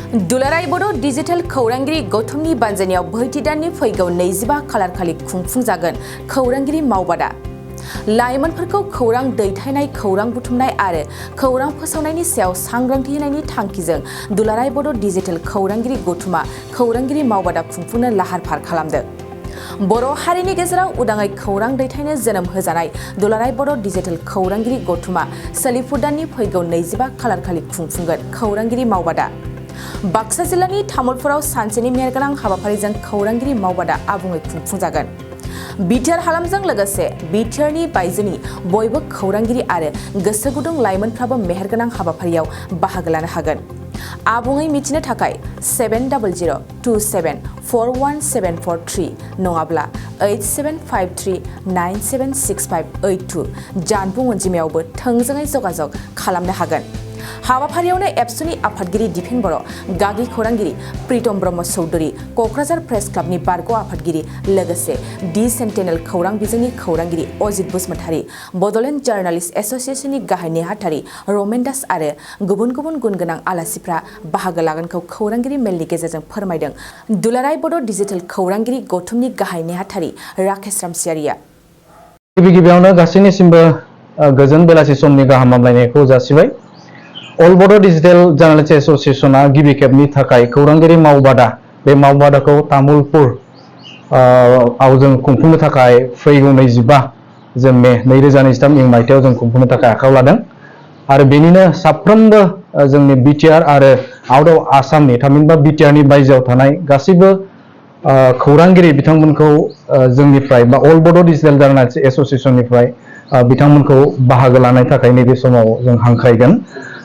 दुलाराय बड' डिजिटेल खौरांगिरि गौथुमनि बानजायनायाव बोहैथि दाननि फैगौ 25 खालार खालि खुंफुंजागोन खौरांगिरि मावबादा। लाइमोनफोरखौ खौरां दैथायनाय, खौरां बुथुमनाय आरो खौरां फोसावनायनि सायाव सांग्रांथि होनायनि थांखिजों दुलाराय बड' डिजिटेल खौरांगिरि गौथुमा खौरांगिरि मावबादा खुंफुंनो लाहार फाहार खालामदों। बर' हारिनि गेजेराव उदाङै खौरां दैथायनो जोनोम होजानाय दुलाराय बड' डिजिटेल खौरांगिरि गौथुमा सोलिफु दाननि फैगौ 25 खालार खालि खुंफुंगोन खौरांगिरि मावबादा। बाक्सा जिल्लानि तामुलपुराव सानसेनि मेहेरगोनां हाबाफारिजों खौरांगिरि मावबादा आबुङै खुंफुंजागोन। बिटिआर हालामजों लोगोसे बिटिआरनि बायजोनि बयबो खौरांगिरि आरो गोसो गुदुं लाइमोनफ्राबो मेहेरगोनां हाबाफारियाव बाहागो लानो हागोन। आबुङै मिथिनो थाखाय 7002741743 नङाब्ला 8753976582 जानबुं अनजिमायावबो थोंजोङै जगाजग खालामनो हागोन। हाबाफारियावनो एबसुनि आफादगिरि दिपेन बर', गागि खौरांगिरि प्रितम ब्रह्म चौधुरी, क'क्राझार प्रेस क्लाबनि बारग' आफादगिरि, लोगोसे दि सेन्टिनेल खौरां बिजोंनि खौरांगिरि अजित बसुमतारी, बड'लेण्ड जार्नालिस्ट एस'सिएशननि गाहाय नेहाथारि रमेन दास आरो गुबुन गुबुन गुन गोनां आलासिफ्रा बाहागो लागोनखौ खौरांगिरि मेलनि गेजेरजों फोरमायदों दुलाराय बड' डिजिटेल खौरांगिरि गौथुमनि गाहाय नेहाथारि राकेश रामसियारिया। गिबियावनो गासैनिसिमबो गोजोन बेलासि समनि गाहाम हामलायनायखौ जासिबाय। अल बड' डिजिटेल जार्नालिस्ट एस'सिएशना गिबि खेबनि थाखाय खौरांगिरि मावबादा, बे मावबादाखौ तामुलपुर आव जों खुंफुंनो थाखाय फैगौ 25 मे 2023 मायथाइयाव जों खुंफुंनो थाखाय आखायाव लादों। आरो बेनिनो साफ्रोमबो जोंनि बिटिआर आरो आउट अफ आसामनि थामहिनबा बिटिआरनि बायजोआव थानाय गासैबो खौरांगिरि बिथांमोनखौ जोंनिफ्राय बा अल बड' डिजिटेल जार्नालिस्ट एस'सिएशननिफ्राय बिथांमोनखौ बाहागो लानाय थाखाय नैबे समाव जों हांख्रायगोन।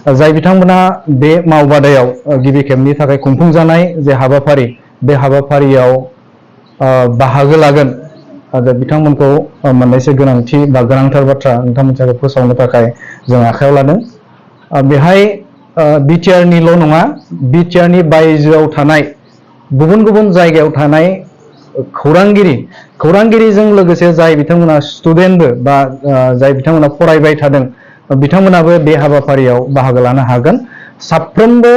जाय बिथांमोना बे मावबादायाव गिबि खेबनि थाखाय खुंफुंजानाय जे हाबाफारि, बे हाबाफारियाव बाहागो लागोन आरो बिथांमोनखौ मोननैसो गोनांथि बा गोनांथार बाथ्रा नोंथांमोनखौ फोसावनो थाखाय जों आखायाव लादों। बेहाय बिटिआरनिल' नङा, बिटिआरनि बायजोआव थानाय गुबुन गुबुन जायगायाव थानाय खौरांगिरिजों लोगोसे जाय बिथांमोना स्टुडेन्टबो बा जाय बिथांमोना फरायबाय थादों बिथांमोनाबो बे हाबाफारियाव बाहागो लानो हागोन। साफ्रोमबो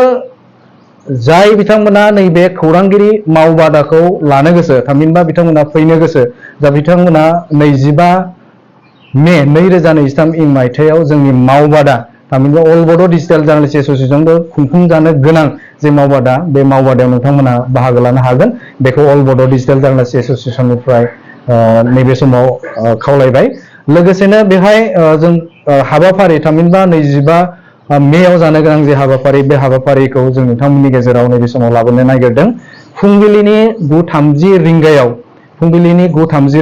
जाय बिथांमोना नैबे खौरांगिरि मावबादाखौ लानो गोसो, थामहिनबा बिथांमोना फैनो गोसो, दा बिथांमोना 25 मे 2023 मायथाइयाव जोंनि मावबादा, थामहिनबा अल बड' डिजिटेल जार्नालिस्ट एस'सिएशनबो खुंफुंजानो गोनां जे मावबादा, बे मावबादायाव नोंथांमोना बाहागो लानो हागोन। बेखौ अल बड' डिजिटेल जार्नालिस्ट एस'सिएशननिफ्राय नैबे समाव खावलायबाय। लोगोसेनो बेहाय जों हाबाफारि, थामहिनबा 25 मेआव जानो गोनां जे हाबाफारि, बे हाबाफारिखौ जों नोंथांमोननि गेजेराव नैबे समाव लाबोनो नागिरदों। फुंबिलिनि 9:30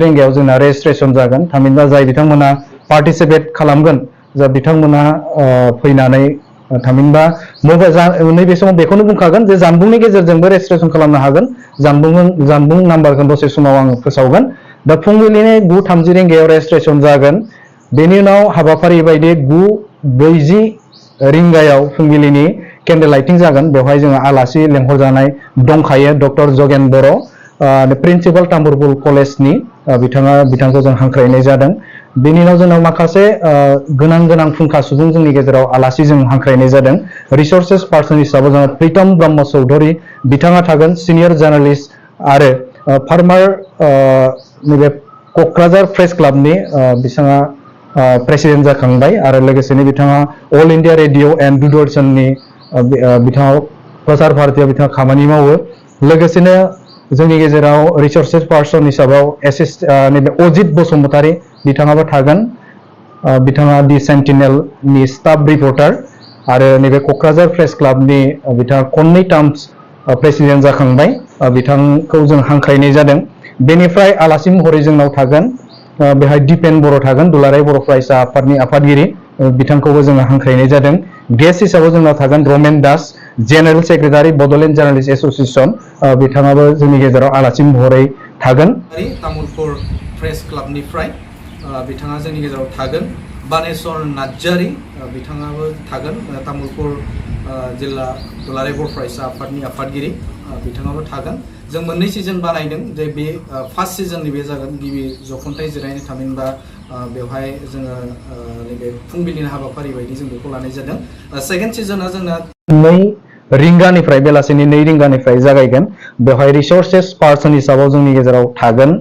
रिंगायाव जोंना रेजिस्ट्रेसन जागोन। थामहिनबा जाय बिथांमोना पार्टिसिपेट खालामगोन, जा बिथांमोना फैनानै, थामहिनबा नैबे समाव बेखौनो बुंखागोन जे जानबुंनि गेजेरजोंबो रेजिस्ट्रेसन खालामनो हागोन। जानबुं नाम्बारखौ दसे समाव आं फोसावगोन। दा फुंबिलिनि 9:30 रिंगायाव रेजिस्ट्रेसन जागोन। बेनि उनाव हाबाफारि बायदि 9:40 रिंगायाव फुंबिलिनि केन्डेल लाइटिं जागोन। बेवहाय जोङो आलासि लेंहरजानाय दंखायो, डक्टर जगेन बर', प्रिन्सिपाल तामुलपुर कलेजनि, बिथांखौ जों हांख्रायनाय जादों। बेनि उनाव जोंनाव माखासे गोनां फुंखा सुबुं जोंनि गेजेराव आलासि जों हांख्रायनाय जादों। रिसर्सेस पार्सन हिसाबै जोङो प्रितम ब्रह्म चौधुरी, बिथाङा थागोन, सिनियर जार्नालिस्ट आरो फार्मार नैबे क'क्राझार प्रेस क्लाबनि बिथाङा प्रेसिडेन्ट जाखांबाय। आरो लोगोसेनो बिथाङा अल इन्डिया रेडिअ' एन्ड दूरदर्शननि बिथाङा प्रचार भारतीयाव बिथाङा खामानि मावो। लोगोसेनो जोंनि गेजेराव रिसर्सेस पार्सन हिसाबाव नैबे अजित बसुमतारी, बिथाङाबो थागोन। बिथाङा दि सेन्टिनेलनि स्टाफ रिपर्टार आरो नैबे क'क्राझार प्रेस क्लाबनि बिथाङा खननै टार्म्स प्रेसिडेन्ट जाखांबाय। बिथांखौ जों हांख्रायनाय जादों। बेनिफ्राय आलासि महरै जोंनाव थागोन, बेहाय दिपेन बर' थागोन, दुलाराय बर' फरायसा आफादनि आफादगिरि, बिथांखौबो जोङो हांख्रायनाय जादों। गेस्ट हिसाबै जोंनाव थागोन Ramen Das, general secretary Bodoland journalist association, बिथाङाबो जोंनि गेजेराव आलासि महरै थागोन। तामुलपुर प्रेस क्लाबनिफ्राय बिथाङा जोंनि गेजेराव थागोन। बानेश्वर नार्जारी, बिथाङाबो थागोन, तामुलपुर जिल्ला दुलाराय बर' फरायसा आफादनि आफादगिरि, बिथाङाबो थागोन। जों मोननै सिजन बानायदों, जे बे फार्स्ट सिजननि बे जागोन गिबि जख'न्थाय जिरायनो, थामहिनबा बेवहाय जोङो नैबे फुंबिलिनि हाबाफारि बायदि जों बेखौ लानाय जादों। सेकेन्ड सिजना जोंना रिंगानिफ्राय बेलासिनि 2 रिंगानिफ्राय जागायगोन। बेवहाय रिसोर्सेस पार्सन हिसाबाव जोंनि गेजेराव थागोन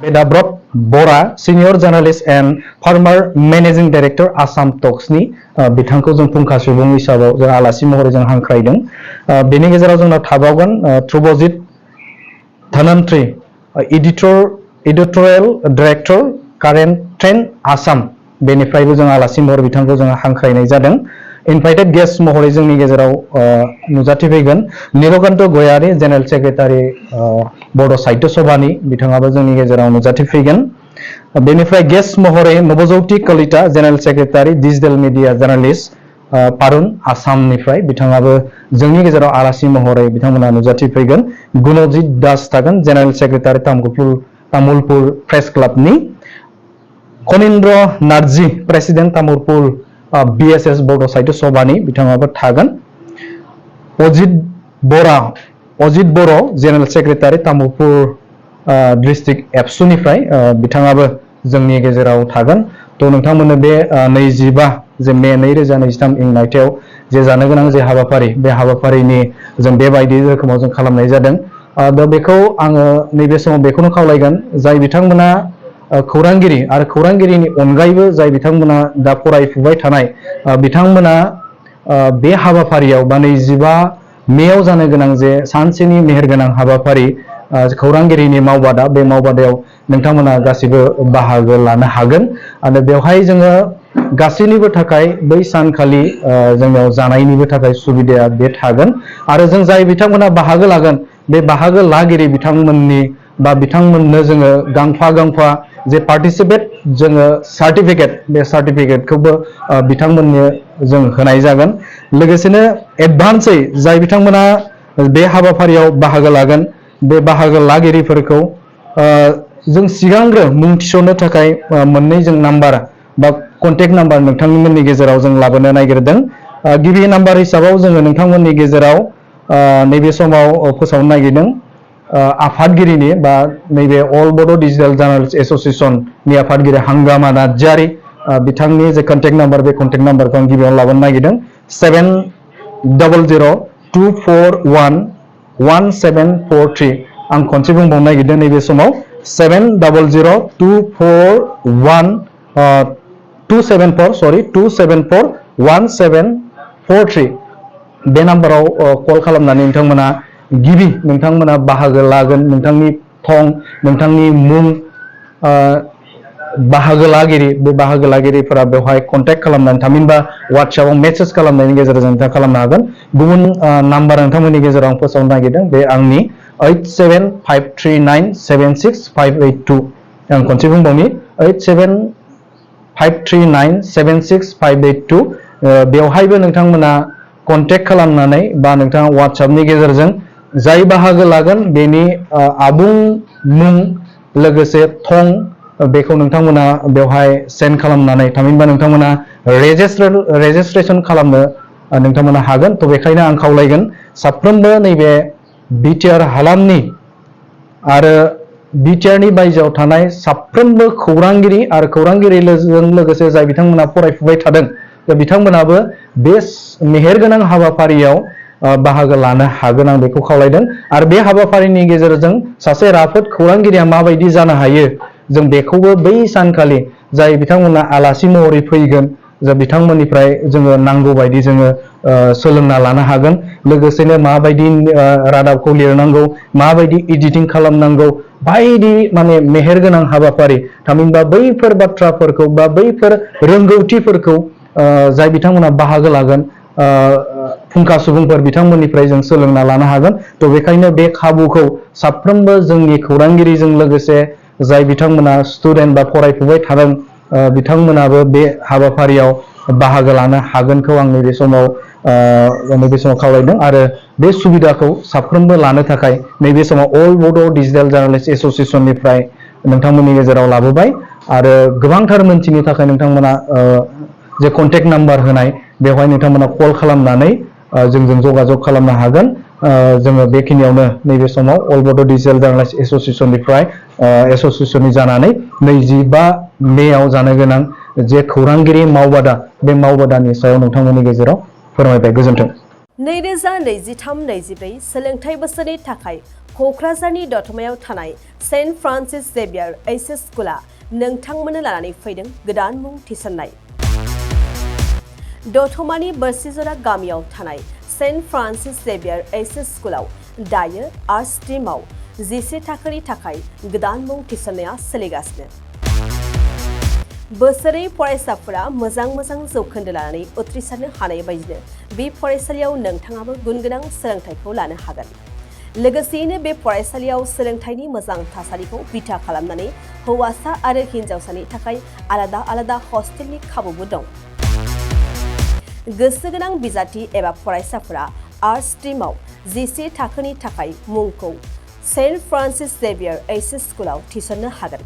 Bedabrata Bora, senior journalist and former managing director Assam टक्सनि बिथांखौ जों फुंखा सुबुं हिसाबाव जों आलासि महरै जों हांख्रायदों। बेनि गेजेराव जोंनाव थाबावगोन ध्रुबजित धनन्त्री, एडिटरियेल डाइरेक्टर कारेन्ट ट्रेन्ड आसाम, बेनिफ्रायबो जों आलासि महरै बिथांखौ जों हांख्रायनाय जादों। इनभाइटेड गेस्ट महरै जोंनि गेजेराव नुजाथिफैगोन नीलकान्त गयारी, जेनेरेल सेक्रेटारि बड' साहित्य सभानि, बिथाङाबो जोंनि गेजेराव नुजाथिफैगोन। बेनिफ्राय गेस्ट महरै Nabajyoti Kalita, general secretary digital media journalist पारुन आसामनिफ्राय, बिथाङाबो जोंनि गेजेराव आलासि महरै बिथांमोना नुजाथिफैगोन। गुणजित दास थागोन, जेनेरेल सेक्रेटारि तामुलपुर प्रेस क्लाबनि। कनिन्द्र नार्जी, प्रेसिडेन्ट तामुलपुर BSS बड' साहित्य सभानि, बिथाङाबो थागोन। Ajit Boro', general secretary Tamulpur district एबसुनिफ्राय, बिथाङाबो जोंनि गेजेराव थागोन। थ' नोंथांमोननो बे 25 जे मे 2023 मायथाइयाव जे जानो गोनां जे हाबाफारि, बे हाबाफारिनि जों बेबायदि रोखोमाव जों खालामनाय जादों। दा बेखौ आङो नैबे समाव बेखौनो खावलायगोन, जाय बिथांमोना खौरांगिरि आरो खौरांगिरिनि अनगायैबो जाय बिथांमोना दा फरायफुबाय थानाय बिथांमोना बे हाबाफारियाव बा 25 मेयाव जानो गोनां जे सानसेनि मेहेरगोनां हाबाफारि खौरांगिरिनि मावबादा, बे मावबादायाव नोंथांमोना गासिबो बाहागो लानो हागोन। आरो बेवहाय जोङो गासैनिबो थाखाय बै सानखालि जोंनाव जानायनिबो थाखाय सुबिदाया बे थागोन। आरो जों जाय बिथांमोना बाहागो लागोन, बे बाहागो लागिरि बिथांमोननि बा बिथांमोननो जोङो गांफा जे पार्टिसिपेट जोङो सार्टिफिकेट, बे सार्टिफिकेटखौबो बिथांमोननो जों होनाय जागोन। लोगोसेनो एडभान्सै जाय बिथांमोना बे हाबाफारियाव बाहागो लागोन, बे बाहागो लागिरिफोरखौ जों सिगांग्रो मुं थिसननो थाखाय मोननै जों नाम्बार बा कन्टेक्ट नाम्बार नोंथांमोननि गेजेराव जों लाबोनो नागिरदों। गिबि नाम्बार हिसाबाव जोङो नोंथांमोननि गेजेराव नैबे समाव फोसावनो नागिरदों आफादगिरिनि बा नैबे अल बड' डिजिटेल जार्नालिस्ट एस'सिएशननि आफादगिरि हांगामा नार्जारि, बिथांनि जे कन्टेक्ट नाम्बार, बे कन्टेक्ट नाम्बारखौ आं गिबियाव लाबोनो नागिरदों। 7002411743। आं खनसे बुंबावनो नागिरदों नैबे समाव 2741743। बे नाम्बाराव कल खालामनानै नोंथांमोना बाहागो लागोन, नोंथांनि थं, नोंथांनि मुं, बाहागो लागिरि, बे बाहागो लागिरिफोरा बेवहाय कन्टेक्ट खालामनानै थामहिनबा वाट्सएपआव मेसेज खालामनायनि गेजेरजों नोंथाङा खालामनो हागोन। गुबुन नाम्बार नोंथांमोननि गेजेराव आं फोसावनो नागिरदों, बे आंनि 8753976582। आं खनसे बुंबावनि 8753976582। बेवहायबो नोंथांमोना कन्टेक्ट खालामनानै बा नोंथाङा वाट्सएपनि गेजेरजों जाय बाहागो लागोन बेनि आबुं मुं लोगोसे थं, बेखौ नोंथांमोना बेवहाय सेन्ड खालामनानै थामहिनबा नोंथांमोना रेजिस्ट्रेसन खालामनो नोंथांमोना हागोन। थ' बेखायनो आं खावलायगोन साफ्रोमबो नैबे बिटिआर हालामनि आरो बिटिआरनि बायजोआव थानाय साफ्रोमबो खौरांगिरि आरो खौरांगिरिजों लोगोसे जाय बिथांमोना फरायफुबाय थादों, बिथांमोनाबो बे मेहेरगोनां हाबाफारियाव बाहागो लानो हागोन, आं बेखौ खावलायदों। आरो बे हाबाफारिनि गेजेरजों सासे राफोद खौरांगिरिया माबायदि जानो हायो, जों बेखौबो बै सानखालि जाय बिथांमोना आलासि महरै फैगोन, बिथांमोननिफ्राय जोङो नांगौ बायदि जोङो सोलोंना लानो हागोन। लोगोसेनो माबायदि रादाबखौ लिरनांगौ, माबायदि एडिटिं खालामनांगौ, बायदि माने मेहेरगोनां हाबाफारि, थामहिनबा बैफोर बाथ्राफोरखौ बा बैफोर रोंगौथिफोरखौ जाय बिथांमोना बाहागो लागोन, फुंखा सुबुंफोर, बिथांमोननिफ्राय जों सोलोंना लानो हागोन। थ' बेखायनो बे खाबुखौ साफ्रोमबो जोंनि खौरांगिरिजों लोगोसे जाय बिथांमोना स्टुडेन्ट बा फरायफुबाय थादों, बिथांमोनाबो बे हाबाफारियाव बाहागो लानो हागोनखौ आं नैबे समाव खावलायदों। आरो बे सुबिदाखौ साफ्रोमबो लानो थाखाय नैबे समाव अल बड' डिजिटेल जार्नालिस्ट एस'सिएशननिफ्राय नोंथांमोननि गेजेराव लाबोबाय। आरो गोबांथार मोनथिनो थाखाय नोंथांमोना जे कन्टेक्ट नाम्बार होनाय, बेवहाय नोंथांमोना कल खालामनानै जोंजों जगाजग खालामनो हागोन। जोङो बेखिनियावनो नैबे समाव अल बड' डिजिटेल जार्नालिस्ट एस'सिएशननि जानानै 25 मेयाव जानो गोनां जे खौरांगिरि मावबादा, बे मावबादानि सायाव नोंथांमोननि गेजेराव फोरमायबाय। गोजोन्थों। 2023-24 सोलोंथाइ बोसोरनि थाखाय क'क्राझारनि दतमायाव थानाय सेन्ट फ्रान्सिस जेभियार एइचएस स्कुला नोंथांमोननो लानानै फैदों गोदान मुं थिसननाय। दतमानि बोरसिजरा गामियाव थानाय सेन्ट फ्रान्सिस जेभियार एइचएस स्कुलाव दायो आर्ट्स स्ट्रीमाव 11 थाखोनि थाखाय गोदान मुं थिसननाया सोलिगासिनो। बोसोरै फरायसाफोरा मोजां जौखोन्दो लानानै उथ्रिसारनो हानाय बायदिनो बे फरायसालियाव नोंथाङाबो गुनगोनां सोलोंथाइखौ लानो हागोन। लोगोसेयैनो बे फरायसालियाव सोलोंथाइनि मोजां थासारिखौ बिथा खालामनानै हौवासा आरो हिन्जावसानि थाखाय आलादा हस्टेलनि खाबुबो दं। गोसो गोनां बिजाथि एबा फरायसाफोरा आर्ट्स स्ट्रीमाव 11 थाखोनि थाखाय मुंखौ सेन्ट फ्रान्सिस जेभियार एइचएस स्कुलाव थिसननो हागोन।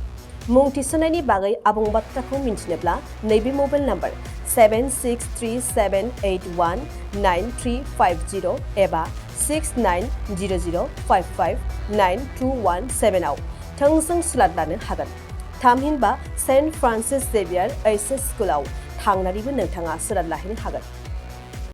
मुं थिसननायनि बागै आबुं बाथ्राखौ मिन्थिनोब्ला नैबे मबाइल नाम्बार 7637819350 एबा 6900559217 आव थोंजों सुलाद लानो हागोन। थामहिनबा सेन्ट फ्रान्सिस जेभियार एइचएस स्कुलाव थांनानैबो नोंथाङा सुलाद लाहैनो हागोन।